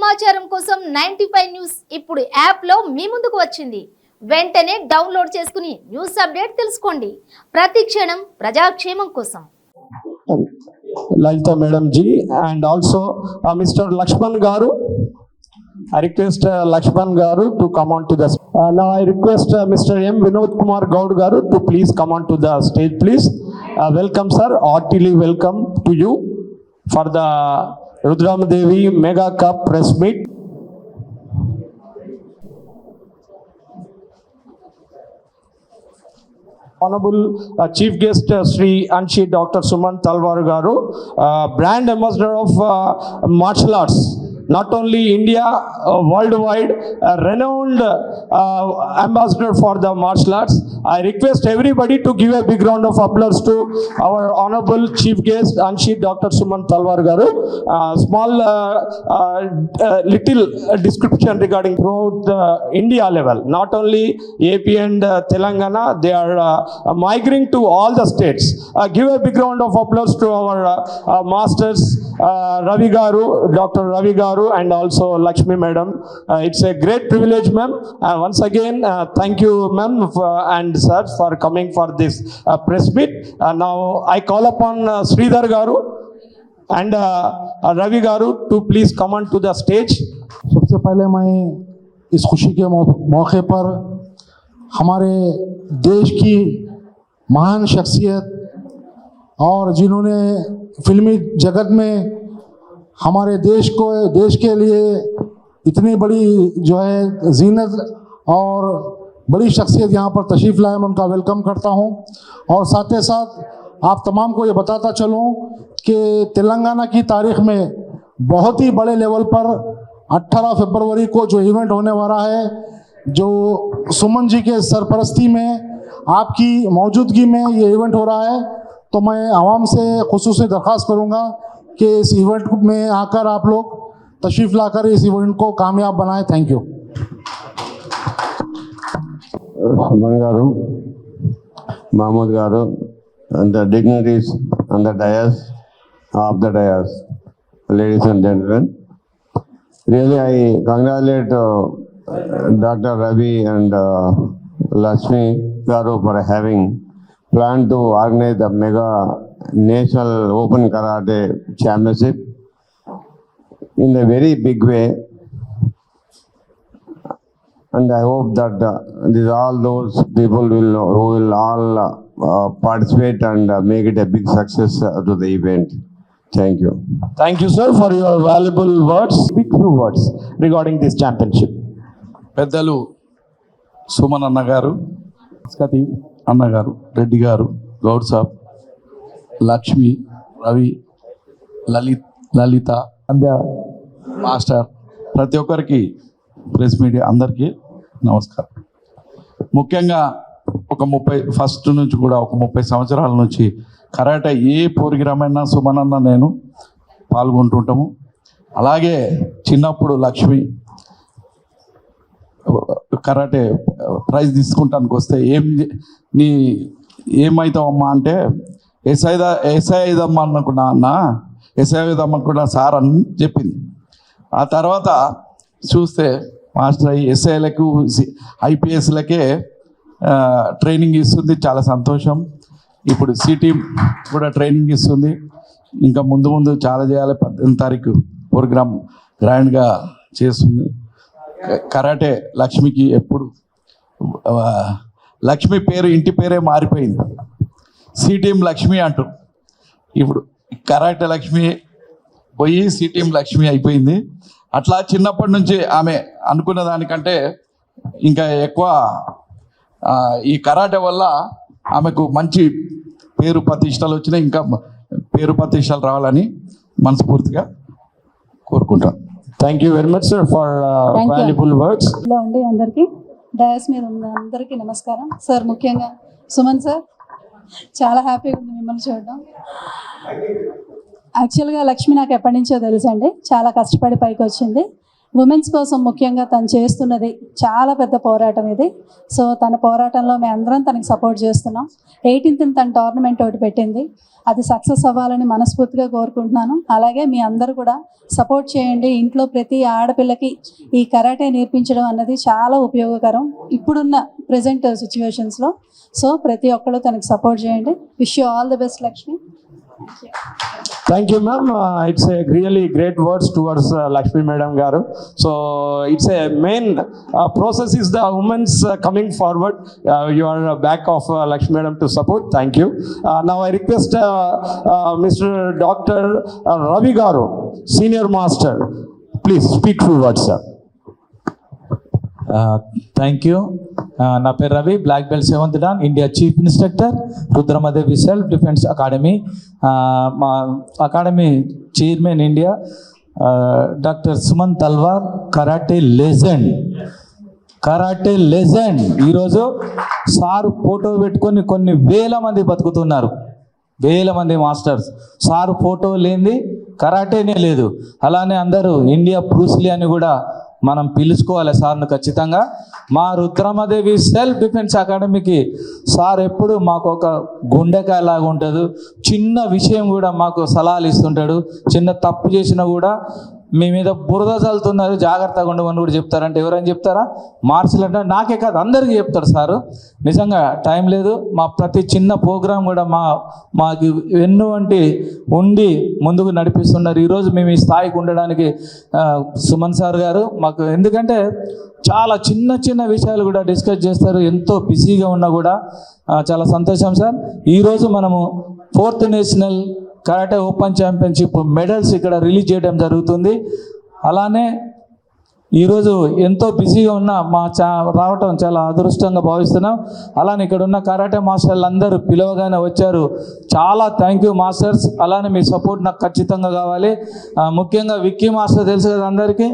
సమాచారం కోసం 95 న్యూస్ ఇప్పుడు యాప్ లో మీ ముందుకు వచ్చింది. వెంటనే డౌన్లోడ్ చేసుకుని న్యూస్ అప్డేట్ తెలుసుకోండి. ప్రతి క్షణం ప్రజాక్షేమం కోసం. Lalita Madam Ji and also Mr. Lakshman Garu. I request Lakshman Garu to come on to the now I request Mr. M. Vinod Kumar Gaud Garu to please come on to the stage, please. Welcome sir, heartily welcome to you for the Rudrama Devi Mega Cup press meet. Honorable Chief Guest Sri Anshi Dr. Suman Talwar Garu, brand ambassador of martial arts, not only India, worldwide, renowned ambassador for the martial arts. I request everybody to give a big round of applause to our honorable Chief Guest Anshi Dr. Suman Talwar Garu. Small little description regarding throughout the India level, not only AP and Telangana, they are migrating to all the states. Give a big round of applause to our masters Ravi Garu, Dr. Ravi Garu and also Lakshmi Madam. It's a great privilege ma'am. Once again thank you ma'am and sir for coming for this press meet. Now I call upon Sridhar Garu and Ravi Garu to please come on to the stage. सबसे पहले मैं इस खुशी के मौके पर हमारे देश की महान शख्सियत और जिन्होंने फिल्मी जगत में हमारे देश के लिए इतनी बड़ी जो है जीनत और बड़ी शख्सियत यहाँ पर तशरीफ़ लाए, मैं उनका वेलकम करता हूँ। और साथ ही साथ आप तमाम को ये बताता चलूँ कि तेलंगाना की तारीख़ में बहुत ही बड़े लेवल पर 18 फरवरी को जो इवेंट होने वाला है, जो सुमन जी के सरपरस्ती में आपकी मौजूदगी में ये इवेंट हो रहा है, तो मैं आवाम से खुसूसी दरख्वास्त करूँगा कि इस इवेंट में आकर आप लोग तशरीफ़ लाकर इस इवेंट को कामयाब बनाएं। Thank you. Suman Garu, Mahmood Garu, and the dignitaries on the dais, ladies and gentlemen. Really, I congratulate Dr. Ravi and Lakshmi Garu for having planned to organize the mega National Open Karate Championship in a very big way. And I hope that all those people who will all participate and make it a big success to the event. Thank you. Thank you sir for your valuable words. Big few words regarding this championship. పెద్దలు సుమన్ అన్నగారు, స్కతి అన్నగారు, రెడ్డి గారు, గౌడ్ సాబ్, లక్ష్మి, రవి, లలిత, అంద్య master, ప్రతి ఒక్కరికి press media అందరికీ నమస్కారం. ముఖ్యంగా ఒక 30 సంవత్సరాల నుంచి కరాటే ఏ ప్రోగ్రామ్ అయినా సుమన్ అన్న నేను పాల్గొంటుంటాము. అలాగే చిన్నప్పుడు లక్ష్మి కరాటే ప్రైజ్ తీసుకుంటానికి వస్తే ఏమవుతావమ్మా అంటే ఎస్ఐ అయిదమ్మా అనుకున్నా అన్న, ఎస్ఐ అయిదమ్మనుకున్నా సార్ అని చెప్పింది. ఆ తర్వాత చూస్తే మాస్టర్ అయ్యి ఎస్ఐలకు ఐపీఎస్లకే ట్రైనింగ్ ఇస్తుంది, చాలా సంతోషం. ఇప్పుడు సిటీం కూడా ట్రైనింగ్ ఇస్తుంది. ఇంకా ముందు చాలా చేయాలి. 18 తారీఖు ప్రోగ్రామ్ గ్రాండ్గా చేస్తుంది. కరాటే లక్ష్మికి ఎప్పుడు లక్ష్మి పేరు ఇంటి పేరే మారిపోయింది, సిటీం లక్ష్మి అంటూ. ఇప్పుడు కరాటే లక్ష్మి పోయి సిటీం లక్ష్మి అయిపోయింది. అట్లా చిన్నప్పటి నుంచి ఆమె అనుకున్న దానికంటే ఇంకా ఎక్కువ ఈ కరాటే వల్ల ఆమెకు మంచి పేరు ప్రతిష్టలు వచ్చినాయి. ఇంకా పేరు ప్రతిష్టలు రావాలని మనస్ఫూర్తిగా కోరుకుంటాను. Thank you very much sir for valuable words. Hello అండి, అందరికీ డయాస్ మీద ఉన్న అందరికీ నమస్కారం. సార్ ముఖ్యంగా సుమన్ సార్, చాలా హ్యాపీగా ఉంది మిమ్మల్ని చూడడం. యాక్చువల్గా లక్ష్మి నాకు ఎప్పటి నుంచో తెలుసండి, చాలా కష్టపడి పైకి వచ్చింది. ఉమెన్స్ కోసం ముఖ్యంగా తను చేస్తున్నది చాలా పెద్ద పోరాటం ఇది. సో తన పోరాటంలో మేము అందరం తనకి సపోర్ట్ చేస్తున్నాం. 18th తన టోర్నమెంట్ ఒకటి పెట్టింది, అది సక్సెస్ అవ్వాలని మనస్ఫూర్తిగా కోరుకుంటున్నాను. అలాగే మీ అందరూ కూడా సపోర్ట్ చేయండి. ఇంట్లో ప్రతి ఆడపిల్లకి ఈ కరాటే నేర్పించడం అన్నది చాలా ఉపయోగకరం ఇప్పుడున్న ప్రజెంట్ సిచ్యువేషన్స్లో. సో ప్రతి ఒక్కరు తనకి సపోర్ట్ చేయండి. Wish you all the best Lakshmi. Thank you, ma'am. It's a really great words towards Lakshmi Madam Garu. So it's a main process is the women's coming forward. You are back of Lakshmi Madam to support. Thank you. Now I request Mr. Dr. Ravi Garu, Senior Master. Please speak few words, sir. Thank you. నా పేరు Ravi, black belt 7th dan, India chief instructor, Rudramadevi self defence academy. మా academy chairman India doctor Suman Talwar, karate legend. ఈరోజు sir photo పెట్టుకొని కొన్ని వేల మంది బతుకుతున్నారు, వేల మంది మాస్టర్స్. సారు ఫోటో లేనిది కరాటేనే లేదు. అలానే అందరూ ఇండియా బ్రూస్లీ అని కూడా మనం పిలుచుకోవాలి సార్ను ఖచ్చితంగా. మా రుద్రమదేవి సెల్ఫ్ డిఫెన్స్ అకాడమీకి సార్ ఎప్పుడు మాకు ఒక గుండెకాయ లాగా ఉంటుంది. చిన్న విషయం కూడా మాకు సలహాలు ఇస్తుంటాడు. చిన్న తప్పు చేసినా కూడా మీ మీద బురద చల్లుతున్నారు, జాగ్రత్తగా ఉండమని కూడా చెప్తారంటే ఎవరైనా చెప్తారా? మార్షల్ అంటే నాకే కాదు అందరికీ చెప్తారు సారు. నిజంగా టైం లేదు. మా ప్రతి చిన్న ప్రోగ్రాం కూడా మాకు ఎన్నువంటి ఉండి ముందుకు నడిపిస్తున్నారు. ఈరోజు మేము ఈ స్థాయికి ఉండడానికి సుమన్ సార్ గారు మాకు, ఎందుకంటే చాలా చిన్న చిన్న విషయాలు కూడా డిస్కస్ చేస్తారు. ఎంతో బిజీగా ఉన్నా కూడా చాలా సంతోషం సార్. ఈరోజు మనము 4th national karate open championship medals ఇక్కడ రిలీజ్ చేయడం జరుగుతుంది. అలానే ఈరోజు ఎంతో బిజీగా ఉన్న రావటం చాలా అదృష్టంగా భావిస్తున్నాం. అలానే ఇక్కడ ఉన్న కరాటే మాస్టర్లు అందరూ పిలవగానే వచ్చారు. చాలా థ్యాంక్ యూ మాస్టర్స్. అలానే మీ సపోర్ట్ నాకు ఖచ్చితంగా కావాలి. ముఖ్యంగా విక్కీ మాస్టర్ తెలుసు కదా అందరికీ.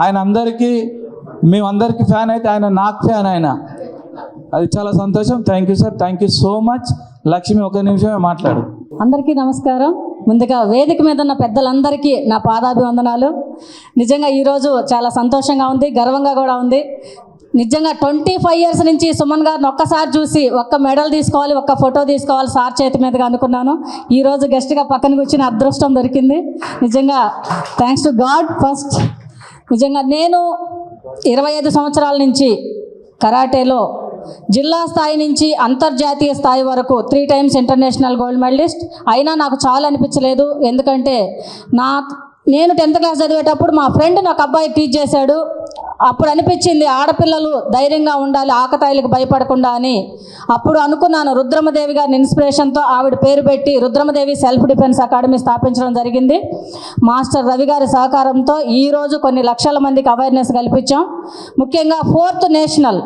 ఆయన అందరికీ మేమందరికీ ఫ్యాన్ అయితే ఆయన నాకు ఫ్యాన్. ఆయన అది చాలా సంతోషం. Thank you sir, thank you so much. Lakshmi ఒక నిమిషమే మాట్లాడు. అందరికీ నమస్కారం. ముందుగా వేదిక మీద ఉన్న పెద్దలందరికీ నా పాదాభివందనాలు. నిజంగా ఈరోజు చాలా సంతోషంగా ఉంది, గర్వంగా కూడా ఉంది. నిజంగా 25 years నుంచి సుమన్ గారిని ఒక్కసారి చూసి ఒక్క మెడల్ తీసుకోవాలి, ఒక్క ఫోటో తీసుకోవాలి సార్ చేతి మీదుగా అనుకున్నాను. ఈరోజు గెస్ట్గా పక్కన కూర్చుని అదృష్టం దొరికింది. నిజంగా థ్యాంక్స్ టు గాడ్ ఫస్ట్. నిజంగా నేను 25 సంవత్సరాల నుంచి కరాటేలో జిల్లా స్థాయి నుంచి అంతర్జాతీయ స్థాయి వరకు 3 times ఇంటర్నేషనల్ గోల్డ్ మెడలిస్ట్. అయినా నాకు చాలా అనిపించలేదు. ఎందుకంటే నేను 10th class చదివేటప్పుడు మా ఫ్రెండ్ నాకు అబ్బాయి టీచ్ చేశాడు. అప్పుడు అనిపించింది ఆడపిల్లలు ధైర్యంగా ఉండాలి, ఆకతాయిలకు భయపడకుండా అని. అప్పుడు అనుకున్నాను, రుద్రమదేవి గారిని ఇన్స్పిరేషన్తో ఆవిడ పేరు పెట్టి రుద్రమదేవి సెల్ఫ్ డిఫెన్స్ అకాడమీ స్థాపించడం జరిగింది. మాస్టర్ రవి గారి సహకారంతో ఈరోజు కొన్ని లక్షల మందికి అవేర్నెస్ కల్పించాం. ముఖ్యంగా 4th నేషనల్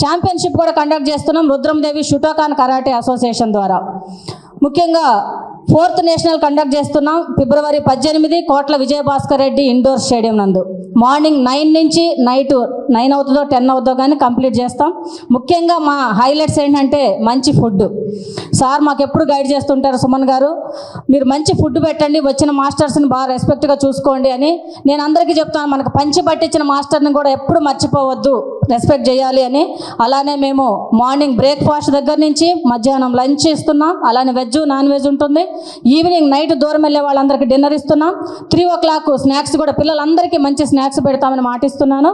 ఛాంపియన్షిప్ కూడా కండక్ట్ చేస్తున్నాం రుద్రమదేవి షుటోకాన్ కరాటే అసోసియేషన్ ద్వారా. ముఖ్యంగా 4th నేషనల్ కండక్ట్ చేస్తున్నాం February 18 కోట్ల విజయభాస్కర్ రెడ్డి ఇండోర్ స్టేడియం నందు. మార్నింగ్ 9 నుంచి నైట్ 9 అవుతుందో 10 అవుతుందో కానీ కంప్లీట్ చేస్తాం. ముఖ్యంగా మా హైలైట్స్ ఏంటంటే మంచి ఫుడ్. సార్ మాకు ఎప్పుడు గైడ్ చేస్తుంటారు సుమన్ గారు, మీరు మంచి ఫుడ్ పెట్టండి, వచ్చిన మాస్టర్స్ని బాగా రెస్పెక్ట్గా చూసుకోండి అని. నేను అందరికీ చెప్తాను, మనకు పంచి పట్టించిన మాస్టర్ని కూడా ఎప్పుడు మర్చిపోవద్దు, రెస్పెక్ట్ చేయాలి అని. అలానే మేము మార్నింగ్ బ్రేక్ఫాస్ట్ దగ్గర నుంచి మధ్యాహ్నం లంచ్ ఇస్తున్నాం. అలానే వెజ్ నాన్ వెజ్ ఉంటుంది. ఈవినింగ్ నైట్ దూరం వెళ్ళే వాళ్ళందరికీ డిన్నర్ ఇస్తున్నాం. 3 o'clock స్నాక్స్ కూడా పిల్లలందరికీ మంచి స్నాక్స్ పెడతామని మాటిస్తున్నాను.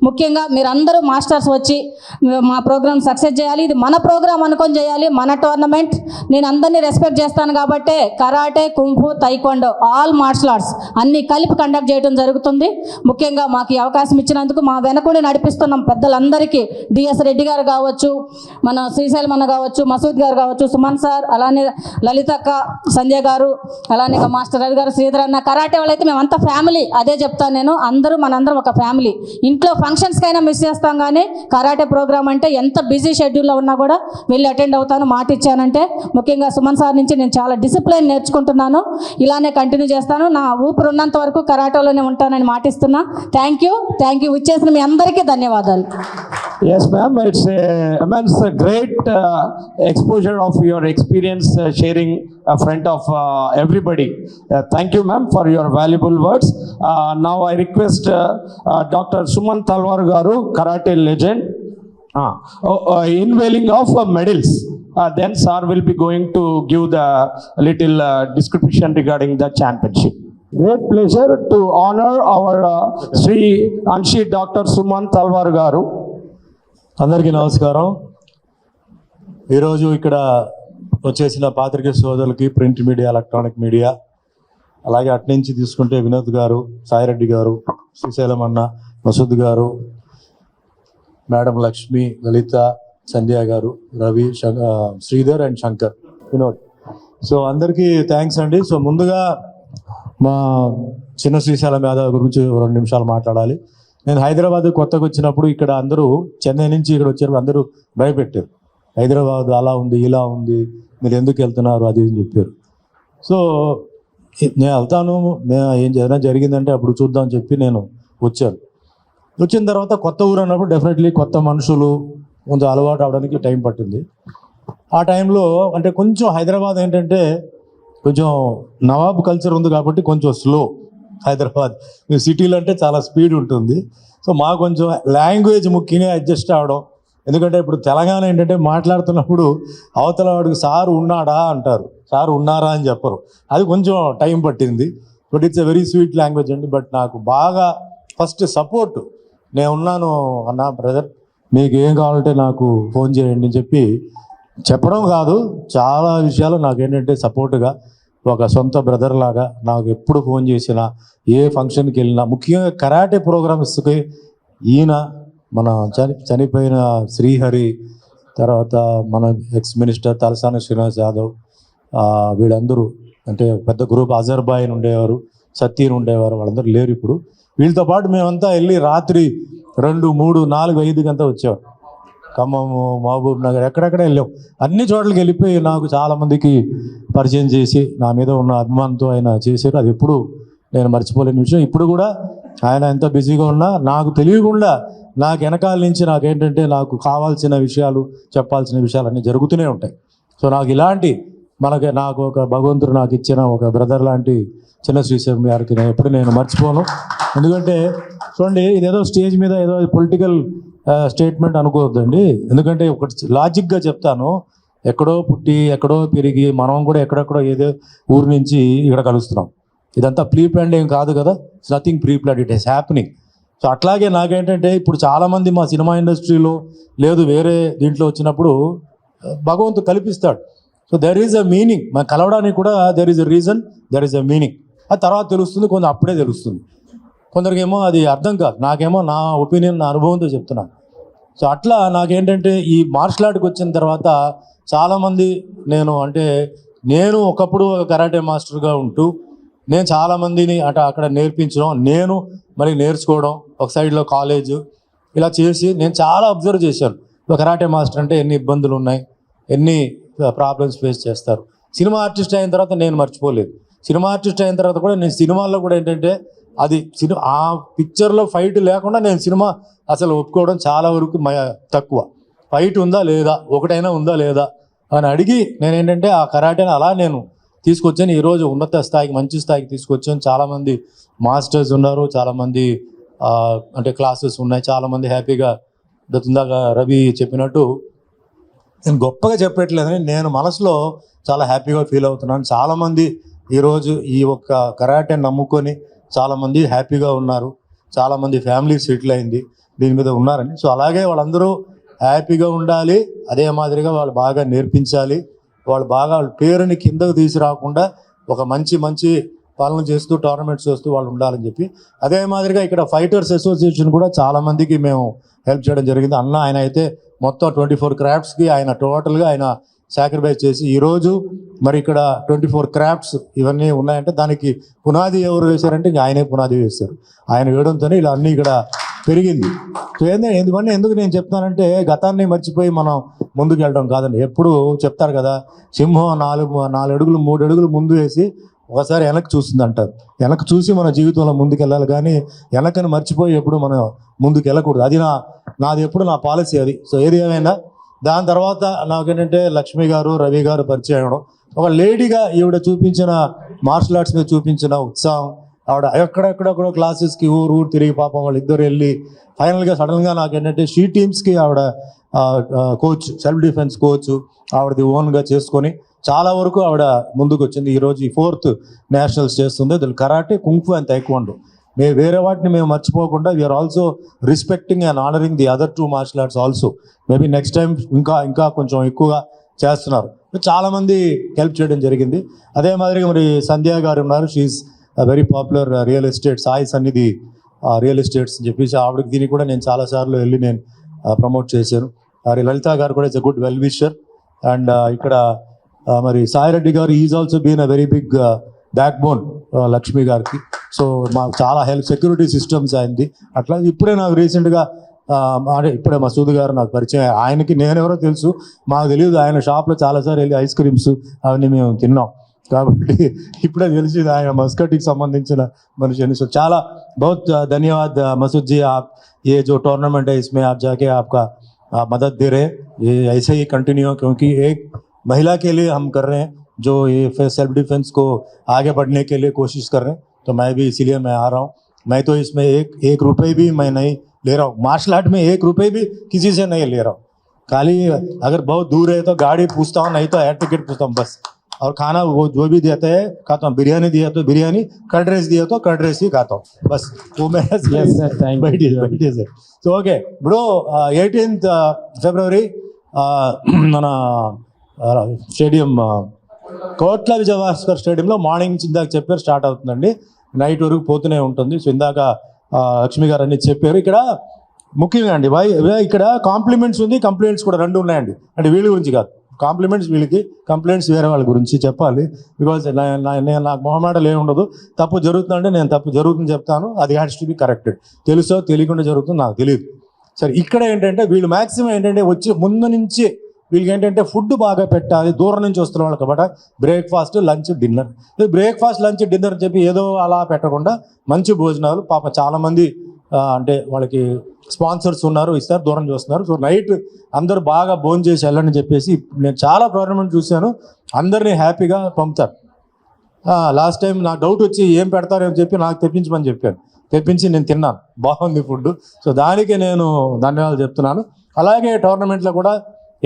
ముఖ్యంగా మీరందరూ మాస్టర్స్ వచ్చి మా ప్రోగ్రామ్ సక్సెస్ చేయాలి. ఇది మన ప్రోగ్రామ్ అనుకొని చేయాలి, మన టోర్నమెంట్. నేను అందరినీ రెస్పెక్ట్ చేస్తాను కాబట్టి karate, kung fu, taekwondo all martial arts అన్నీ కలిపి కండక్ట్ చేయడం జరుగుతుంది. ముఖ్యంగా మాకు ఈ అవకాశం ఇచ్చినందుకు మా వెనకుండి నడిపిస్తున్నాం పెద్దలందరికీ, డిఎస్ రెడ్డి గారు కావచ్చు, మన శ్రీశైలం అన్న కావచ్చు, మసూద్ గారు కావచ్చు, సుమన్ సార్, అలానే లలితక్క, సంధ్య గారు, అలానే మాస్టర్ రవి గారు, శ్రీధర్ అన్న. కరాటే వాళ్ళైతే మేమంతా ఫ్యామిలీ, అదే చెప్తాను నేను. మనందరం ఒక ఫ్యామిలీ. ఇంట్లో ఫంక్షన్స్కైనా మిస్ చేస్తాం కానీ కరాటే ప్రోగ్రామ్ అంటే ఎంత బిజీ షెడ్యూల్లో ఉన్నా కూడా వెళ్ళి అటెండ్ అవుతాను, మాట ఇచ్చానంటే. ముఖ్యంగా సుమన్ సార్ నుంచి నేను చాలా డిసిప్లిన్ నేర్చుకుంటున్నాను. ఇలానే కంటిన్యూ చేస్తాను. నా ఊపిరి ఉన్నంత వరకు కరాటేలోనే ఉంటానని మాటిస్తున్నా. Thank you. ఇచ్చేసిన మీ అందరికీ ధన్యవాదాలు. Yes, ma'am. It's immense, great exposure of your experience sharing in front of everybody. Thank you, ma'am, for your valuable words. Now I request Dr. Suman Talwar Garu, karate legend, unveiling of medals. Then sir will be going to give the little description regarding the championship. Great pleasure to honor our Sri Anshi Dr. Suman Talwar Garu. అందరికీ నమస్కారం. ఈరోజు ఇక్కడ వచ్చేసిన పాత్రికేయ సోదరులకి, print media, electronic media, అలాగే అట్నుంచి తీసుకుంటే వినోద్ గారు, సాయిరెడ్డి గారు, శ్రీశైలం అన్న, మసూద్ గారు, మేడం లక్ష్మి, లలిత, సంధ్య గారు, రవి, శ్రీధర్ అండ్ శంకర్, వినోద్. సో అందరికీ థ్యాంక్స్ అండి. సో ముందుగా మా చిన్న శ్రీశైలం యాదవ్ గురించి 2 నిమిషాలు మాట్లాడాలి. నేను హైదరాబాద్ కొత్తగా వచ్చినప్పుడు ఇక్కడ అందరూ చెన్నై నుంచి ఇక్కడ వచ్చారు, అందరూ భయపెట్టారు. హైదరాబాద్ అలా ఉంది, ఇలా ఉంది, మీరు ఎందుకు వెళ్తున్నారు అది అని చెప్పారు. సో నేను వెళ్తాను, నేను ఏదైనా జరిగిందంటే అప్పుడు చూద్దాం చెప్పి నేను వచ్చాను. వచ్చిన తర్వాత కొత్త ఊరు అన్నప్పుడు డెఫినెట్లీ కొత్త మనుషులు కొంచెం అలవాటు అవడానికి టైం పట్టింది. ఆ టైంలో అంటే కొంచెం హైదరాబాద్ ఏంటంటే కొంచెం నవాబ్ కల్చర్ ఉంది కాబట్టి కొంచెం స్లో. హైదరాబాద్ సిటీలో అంటే చాలా స్పీడ్ ఉంటుంది. సో మాకు కొంచెం లాంగ్వేజ్ ముఖ్యంగా అడ్జస్ట్ అవ్వడం. ఎందుకంటే ఇప్పుడు తెలంగాణ ఏంటంటే మాట్లాడుతున్నప్పుడు అవతల వాడికి సార్ ఉన్నాడా అంటారు, సార్ ఉన్నారా అని చెప్పరు. అది కొంచెం టైం పట్టింది. But it's a very sweet language అండి. బట్ నాకు బాగా ఫస్ట్ సపోర్ట్, నేను ఉన్నాను అన్న బ్రదర్, మీకు ఏం కావాలంటే నాకు ఫోన్ చేయండి అని చెప్పి చెప్పడం కాదు, చాలా విషయాలు నాకేంటంటే సపోర్ట్గా ఒక సొంత బ్రదర్ లాగా నాకు ఎప్పుడు ఫోన్ చేసినా, ఏ ఫంక్షన్కి వెళ్ళినా, ముఖ్యంగా కరాటే ప్రోగ్రామ్స్కి ఈయన, మన చనిపోయిన శ్రీహరి, తర్వాత మన ఎక్స్ మినిస్టర్ తలసాని శ్రీనివాస్ యాదవ్, వీళ్ళందరూ అంటే పెద్ద గ్రూప్, అజర్బాయ్ ఉండేవారు, సత్తీన్ ఉండేవారు, వాళ్ళందరూ లేరు ఇప్పుడు. వీళ్ళతో పాటు మేమంతా వెళ్ళి రాత్రి 2, 3, 4, 5 గంటలు వచ్చేవారు. ఖమ్మము, మహబూబ్ నగర్, ఎక్కడెక్కడ వెళ్ళాం. అన్ని చోట్లకి వెళ్ళిపోయి నాకు చాలామందికి పరిచయం చేసి నా మీద ఉన్న అభిమానంతో ఆయన చేశారు. అది ఎప్పుడు నేను మర్చిపోలేని విషయం. ఇప్పుడు కూడా ఆయన ఎంత బిజీగా ఉన్నా నాకు తెలియకుండా నాకు వెనకాల నుంచి నాకేంటంటే నాకు కావాల్సిన విషయాలు, చెప్పాల్సిన విషయాలు అన్నీ జరుగుతూనే ఉంటాయి. సో నాకు ఇలాంటి నాకు ఒక భగవంతుడు నాకు ఇచ్చిన ఒక బ్రదర్ లాంటి చిన్న శ్రీశైలం గారికి ఎప్పుడు నేను మర్చిపోను. ఎందుకంటే చూడండి, ఇదేదో స్టేజ్ మీద ఏదో పొలిటికల్ స్టేట్మెంట్ అనుకోవద్దండి. ఎందుకంటే ఒకటి లాజిక్గా చెప్తాను, ఎక్కడో పుట్టి ఎక్కడో పెరిగి మనం కూడా ఎక్కడెక్కడో ఏదో ఊరు నుంచి ఇక్కడ కలుస్తున్నాం. ఇదంతా ప్రీ ప్లాన్డ్ ఏం కాదు కదా, it's nothing pre planned, it is happening. So అట్లాగే నాకేంటంటే ఇప్పుడు చాలామంది మా సినిమా ఇండస్ట్రీలో లేదు వేరే దీంట్లో వచ్చినప్పుడు భగవంతుడు కల్పిస్తాడు. So there is a meaning, మనం కలవడానికి కూడా there is a reason, there is a meaning. అది తర్వాత తెలుస్తుంది, కొంచెం అప్పుడే తెలుస్తుంది. కొందరికేమో అది అర్థం కాదు. నాకేమో నా ఒపీనియన్, నా అనుభవంతో చెప్తున్నాను. సో అట్లా నాకేంటంటే ఈ మార్షల్ ఆర్ట్కి వచ్చిన తర్వాత చాలామంది నేను ఒకప్పుడు ఒక కరాటే మాస్టర్గా ఉంటూ నేను చాలామందిని అక్కడ నేర్పించడం, నేను మరి నేర్చుకోవడం, ఒక సైడ్లో కాలేజ్ ఇలా చేసి నేను చాలా అబ్జర్వ్ చేశాను. ఒక కరాటే మాస్టర్ అంటే ఎన్ని ఇబ్బందులు ఉన్నాయి, ఎన్ని ప్రాబ్లమ్స్ ఫేస్ చేస్తారు. సినిమా ఆర్టిస్ట్ అయిన తర్వాత నేను మర్చిపోలేదు. సినిమా ఆర్టిస్ట్ అయిన తర్వాత కూడా నేను సినిమాల్లో కూడా ఏంటంటే అది ఆ పిక్చర్లో ఫైట్ లేకుండా నేను సినిమా అసలు ఒప్పుకోవడం చాలా వరకు తక్కువ. ఫైట్ ఉందా లేదా, ఒకటైనా ఉందా లేదా అని అడిగి నేనేంటంటే ఆ కరాటేని అలా నేను తీసుకొచ్చాను. ఈరోజు ఉన్నత స్థాయికి, మంచి స్థాయికి తీసుకొచ్చాను. చాలామంది మాస్టర్స్ ఉన్నారు, చాలామంది అంటే క్లాసెస్ ఉన్నాయి, చాలామంది హ్యాపీగా. ఇందాక రవి చెప్పినట్టు నేను గొప్పగా చెప్పట్లేదని నేను మనసులో చాలా హ్యాపీగా ఫీల్ అవుతున్నాను. చాలామంది ఈరోజు ఈ ఒక్క కరాటేని నమ్ముకొని చాలామంది హ్యాపీగా ఉన్నారు, చాలామంది ఫ్యామిలీ సెటిల్ అయింది, దీని మీద ఉన్నారని. సో అలాగే వాళ్ళందరూ హ్యాపీగా ఉండాలి, అదే మాదిరిగా వాళ్ళు బాగా నేర్పించాలి, వాళ్ళు బాగా వాళ్ళ పేరుని కిందకు తీసుకురాకుండా ఒక మంచి పాలన చేస్తూ టోర్నమెంట్స్ చేస్తూ వాళ్ళు ఉండాలని చెప్పి, అదే మాదిరిగా ఇక్కడ ఫైటర్స్ అసోసియేషన్ కూడా చాలామందికి మేము హెల్ప్ చేయడం జరిగింది. ఆయన అయితే మొత్తం 24 క్రాఫ్ట్స్కి ఆయన టోటల్గా ఆయన సాక్రిఫైస్ చేసి ఈరోజు మరి ఇక్కడ 24 క్రాఫ్ట్స్ ఇవన్నీ ఉన్నాయంటే దానికి పునాది ఎవరు వేశారంటే ఆయనే పునాది వేశారు. ఆయన వేయడంతోనే ఇలా అన్నీ ఇక్కడ పెరిగింది. సో ఎందుకు నేను చెప్తానంటే గతాన్ని మర్చిపోయి మనం ముందుకు వెళ్ళడం కాదండి. ఎప్పుడు చెప్తారు కదా, సింహం 4 అడుగులు 3 అడుగులు ముందు వేసి ఒకసారి వెనక్కి చూస్తుంది అంటారు. వెనక్కి చూసి మన జీవితంలో ముందుకు వెళ్ళాలి, కానీ వెనకని మర్చిపోయి ఎప్పుడు మనం ముందుకు వెళ్ళకూడదు. అది నాది ఎప్పుడు నా పాలసీ అది. సో ఏది ఏమైనా దాని తర్వాత నాకేంటంటే లక్ష్మి గారు, రవి గారు పరిచయం అవ్వడం, ఒక లేడీగా ఈవిడ చూపించిన మార్షల్ ఆర్ట్స్ మీద చూపించిన ఉత్సాహం, ఆవిడ ఎక్కడెక్కడెక్కడో క్లాసెస్కి ఊరు తిరిగి పాపం వాళ్ళిద్దరు వెళ్ళి ఫైనల్గా సడన్గా నాకేంటంటే షీ టీమ్స్కి ఆవిడ కోచ్, సెల్ఫ్ డిఫెన్స్ కోచ్ ఆవిడది ఓన్గా చేసుకొని చాలా వరకు ఆవిడ ముందుకు వచ్చింది. ఈరోజు ఈ 4th నేషనల్స్ చేస్తుంది. అది కరాటే, కుంఫు అండ్ తైక్వాండో. వేరే వాటిని మేము మర్చిపోకుండా we are also respecting and honouring the other 2 martial arts also. Maybe next time ఇంకా కొంచెం ఎక్కువగా చేస్తున్నారు. చాలామంది హెల్ప్ చేయడం జరిగింది. అదే మాదిరిగా మరి సంధ్య గారు ఉన్నారు. She is very popular real estate, Sai Sannidhi real estates అని చెప్పేసి ఆవిడకి దీనికి కూడా నేను చాలాసార్లు వెళ్ళి నేను ప్రమోట్ చేశాను. మరి లలిత గారు కూడా it's a good well wisher. And ఇక్కడ మరి సాయిరెడ్డి గారు is also been a very big backbone Lakshmi గారికి. సో మాకు చాలా హెల్ప్, సెక్యూరిటీ సిస్టమ్స్ అయింది. అట్లా ఇప్పుడే నాకు రీసెంట్గా అంటే ఇప్పుడే మసూద్ గారు నాకు పరిచయం. ఆయనకి నేనెవరో తెలుసు, మాకు తెలియదు. ఆయన షాప్లో చాలాసార్లు వెళ్ళి ఐస్ క్రీమ్స్ అవన్నీ మేము తిన్నాం కాబట్టి ఇప్పుడే తెలిసింది ఆయన మస్కట్కి సంబంధించిన మనిషి అని. సో చాలా बहुत धन्यवाद मसूद जी, आप ये जो टूर्नामेंट है इसमें आप जाके आपका मदद दे रहे हैं. ये ऐसे ही कंटिन्यू, क्योंकि एक महिला के लिए हम कर रहे हैं जो ये सेल्फ डिफेंस को आगे बढ़ने के लिए कोशिश कर रहे हैं. तो मैं भी इसीलिए मैं आ रहा हूँ. मैं तो इसमें एक रुपये भी मैं नहीं ले रहा हूँ. मार्शल आर्ट में 1 रुपये भी किसी से नहीं ले रहा हूँ. खाली अगर बहुत दूर है तो गाड़ी पूछता हूँ, नहीं तो एयर टिकट पूछता हूँ बस. और खाना वो जो भी देते हैं खाता हूँ. बिरयानी दिया तो बिरयानी, कर्ड राइस दिया तो कर्ड राइस ही खाता हूँ बस. वो मेरा बैठिए सर. సో ఓకే, ఇప్పుడు 18th ఫిబ్రవరి మన స్టేడియం కోట్ల విజయభాస్కర్ స్టేడియంలో మార్నింగ్ నుంచి ఇందాక చెప్పారు స్టార్ట్ అవుతుందండి, నైట్ వరకు పోతూనే ఉంటుంది. సో ఇందాక లక్ష్మి గారు అన్ని చెప్పారు. ఇక్కడ ముఖ్యంగా అండి ఇక్కడ కాంప్లిమెంట్స్ ఉంది, కంప్లైంట్స్ కూడా 2 ఉన్నాయండి. అంటే వీళ్ళ గురించి కాదు, కాంప్లిమెంట్స్ వీళ్ళకి, కంప్లైంట్స్ వేరే వాళ్ళ గురించి చెప్పాలి. బికాజ్ నేను నాకు మొహమాటలు ఏమి ఉండదు. తప్పు జరుగుతుందంటే నేను తప్పు జరుగుతుంది చెప్తాను. అది హ్యాస్ టు బి కరెక్టెడ్. తెలుసో తెలియకుండా జరుగుతుంది నాకు తెలియదు. సరే, ఇక్కడ ఏంటంటే వీళ్ళు మ్యాక్సిమం ఏంటంటే వచ్చి ముందు నుంచి వీళ్ళకి ఏంటంటే ఫుడ్ బాగా పెట్టాలి. దూరం నుంచి వస్తున్న వాళ్ళు కాబట్టి breakfast, lunch, dinner. Breakfast, lunch, dinner చెప్పి ఏదో అలా పెట్టకుండా మంచి భోజనాలు. పాప చాలామంది అంటే వాళ్ళకి స్పాన్సర్స్ ఉన్నారు, ఇస్తారు, దూరం చూస్తున్నారు. సో నైట్ అందరూ బాగా భోజనం చేసి వెళ్ళని చెప్పేసి నేను చాలా టోర్నమెంట్ చూశాను. అందరినీ హ్యాపీగా పంపుతారు. లాస్ట్ టైం నాకు డౌట్ వచ్చి ఏం పెడతారని చెప్పి నాకు తెప్పించమని చెప్పాను. తెప్పించి నేను తిన్నాను, బాగుంది ఫుడ్. సో దానికి నేను ధన్యవాదాలు చెప్తున్నాను. అలాగే టోర్నమెంట్లో కూడా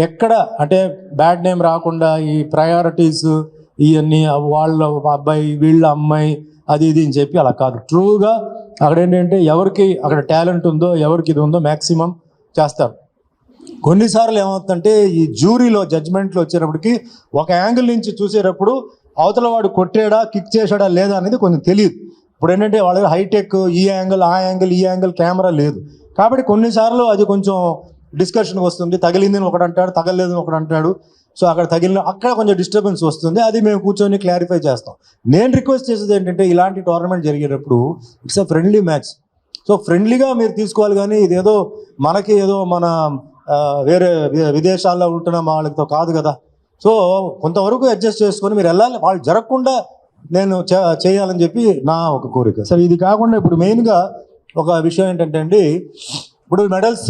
ఎక్కడ అంటే బ్యాడ్ నేమ్ రాకుండా ఈ ప్రయారిటీస్ ఇవన్నీ వాళ్ళ అబ్బాయి వీళ్ళ అమ్మాయి అది ఇది అని చెప్పి అలా కాదు. ట్రూగా అక్కడ ఏంటంటే ఎవరికి అక్కడ టాలెంట్ ఉందో, ఎవరికి ఇది ఉందో మ్యాక్సిమం చేస్తారు. కొన్నిసార్లు ఏమవుతుందంటే ఈ జ్యూరీలో జడ్జ్మెంట్లో వచ్చేటప్పటికి ఒక యాంగిల్ నుంచి చూసేటప్పుడు అవతల వాడు కొట్టాడా, కిక్ చేశాడా లేదా అనేది కొంచెం తెలియదు. ఇప్పుడు ఏంటంటే వాళ్ళ హైటెక్, ఈ యాంగిల్, ఆ యాంగిల్, ఈ యాంగిల్ కెమెరా లేదు కాబట్టి కొన్నిసార్లు అది కొంచెం డిస్కషన్ వస్తుంది. తగిలిందని ఒకడు అంటాడు, తగలేదని ఒకడు అంటాడు. సో అక్కడ కొంచెం డిస్టర్బెన్స్ వస్తుంది. అది మేము కూర్చొని క్లారిఫై చేస్తాం. నేను రిక్వెస్ట్ చేసేది ఏంటంటే ఇలాంటి టోర్నమెంట్ జరిగేటప్పుడు it's a friendly match. So ఫ్రెండ్లీగా మీరు తీసుకోవాలి, కానీ ఇదేదో మనకి ఏదో మన వేరే విదేశాల్లో ఉంటున్న వాళ్ళతో కాదు కదా. సో కొంతవరకు అడ్జస్ట్ చేసుకొని మీరు వెళ్ళాలి. వాళ్ళు జరగకుండా నేను చేయాలని చెప్పి నా ఒక కోరిక. సరే, ఇది కాకుండా ఇప్పుడు మెయిన్గా ఒక విషయం ఏంటంటే అండి, ఇప్పుడు మెడల్స్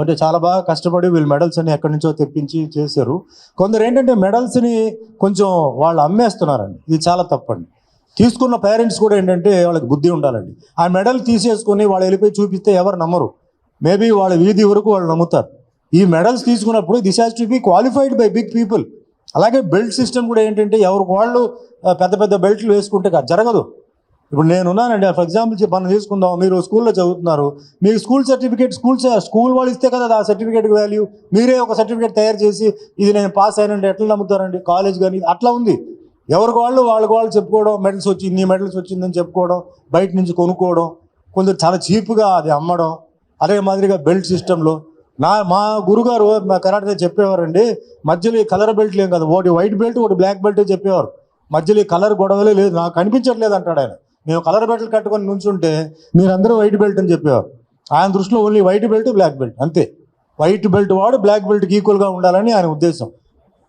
అంటే చాలా బాగా కష్టపడి వీళ్ళు మెడల్స్ అని ఎక్కడి నుంచో తెప్పించి చేశారు. కొందరు ఏంటంటే మెడల్స్ని కొంచెం వాళ్ళు అమ్మేస్తున్నారండి. ఇది చాలా తప్పండి. తీసుకున్న పేరెంట్స్ కూడా ఏంటంటే వాళ్ళకి బుద్ధి ఉండాలండి. ఆ మెడల్ తీసేసుకొని వాళ్ళు వెళ్ళిపోయి చూపిస్తే ఎవరు నమ్మరు. మేబీ వాళ్ళ వీధి వరకు వాళ్ళు నమ్ముతారు. ఈ మెడల్స్ తీసుకున్నప్పుడు this has to be qualified by big people. అలాగే బెల్ట్ సిస్టమ్ కూడా ఏంటంటే ఎవరికి వాళ్ళు పెద్ద పెద్ద బెల్ట్లు వేసుకుంటే జరగదు. ఇప్పుడు నేనున్నానండి, ఫర్ ఎగ్జాంపుల్ మనం తీసుకుందాం. మీరు స్కూల్లో చదువుతున్నారు, మీకు స్కూల్ సర్టిఫికేట్ స్కూల్ వాళ్ళు ఇస్తే కదా ఆ సర్టిఫికేట్కి వాల్యూ. మీరే ఒక సర్టిఫికేట్ తయారు చేసి ఇది నేను పాస్ అయినంటే ఎట్లా నమ్ముతారండి? కాలేజ్ కానీ అట్లా ఉంది. ఎవరికి వాళ్ళకి చెప్పుకోవడం, మెడల్స్ వచ్చి ఇన్ని మెడల్స్ వచ్చిందని చెప్పుకోవడం, బయట నుంచి కొనుక్కోవడం, కొందరు చాలా చీప్గా అది అమ్మడం. అదే మాదిరిగా బెల్ట్ సిస్టంలో మా గురుగారు మా కరాటే చెప్పేవారండి, మధ్యలో ఈ కలర్ బెల్ట్లు ఏం కదా, ఒకటి వైట్ బెల్ట్ ఒకటి బ్లాక్ బెల్ట్ చెప్పేవారు. మధ్యలో ఈ కలర్ గొడవలే లేదు, నాకు కనిపించట్లేదు అంటాడు ఆయన. మేము కలర్ బెల్ట్లు కట్టుకొని నుంచుంటే మీరందరూ వైట్ బెల్ట్ అని చెప్పేవారు. ఆయన దృష్టిలో only white belt, black belt అంతే. వైట్ బెల్ట్ వాడు బ్లాక్ బెల్ట్కి ఈక్వల్గా ఉండాలని ఆయన ఉద్దేశం.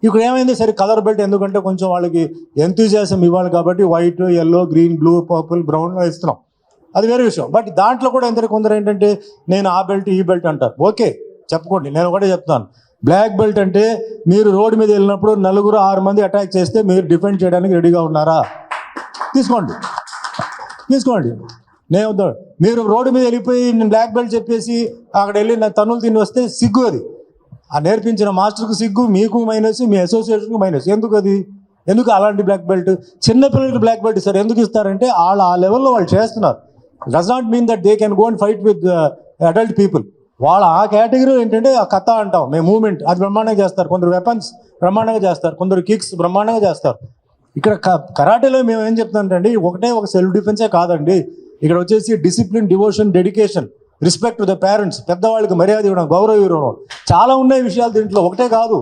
ఇక్కడ ఏమైంది, సరే కలర్ బెల్ట్ ఎందుకంటే కొంచెం వాళ్ళకి ఎంతూజియాసం ఇవ్వాలి కాబట్టి white, yellow, green, blue, purple, brown ఇస్తున్నాం. అది వేరే విషయం. బట్ దాంట్లో కూడా కొందరు ఏంటంటే నేను ఆ బెల్ట్ ఈ బెల్ట్ అంటారు. ఓకే, చెప్పుకోండి. నేను ఒకటే చెప్తాను, బ్లాక్ బెల్ట్ అంటే మీరు రోడ్డు మీద వెళ్ళినప్పుడు 4-6 మంది అటాక్ చేస్తే మీరు డిఫెండ్ చేయడానికి రెడీగా ఉన్నారా? తీసుకోండి. మీరు రోడ్డు మీద వెళ్ళిపోయి నేను బ్లాక్ బెల్ట్ చెప్పేసి అక్కడ వెళ్ళి నా తన్నులు తిని వస్తే సిగ్గు. అది ఆ నేర్పించిన మాస్టర్కి సిగ్గు, మీకు మైనస్, మీ అసోసియేషన్కి మైనస్. ఎందుకు అలాంటి బ్లాక్ బెల్ట్? చిన్నపిల్లలకి బ్లాక్ బెల్ట్ ఇస్తారు. ఎందుకు ఇస్తారంటే వాళ్ళు ఆ లెవెల్లో వాళ్ళు చేస్తున్నారు. Does not mean that they can go and fight with adult people. వాళ్ళ ఆ కేటగిరీలో ఏంటంటే ఆ కథ అంటాం మేము, మూమెంట్ అది బ్రహ్మాండంగా చేస్తారు. కొందరు వెపన్స్ బ్రహ్మాండంగా చేస్తారు, కొందరు కిక్స్ బ్రహ్మాండంగా చేస్తారు. ఇక్కడ కరాటేలో మేము ఏం చెప్తానంటే ఒక సెల్ఫ్ డిఫెన్సే కాదండి. ఇక్కడ వచ్చేసి discipline, devotion, dedication, respect to the parents, పెద్దవాళ్ళకి మర్యాద ఇవ్వడం, గౌరవం ఇవ్వడం, చాలా ఉన్నాయి విషయాలు దీంట్లో. ఒకటే కాదు.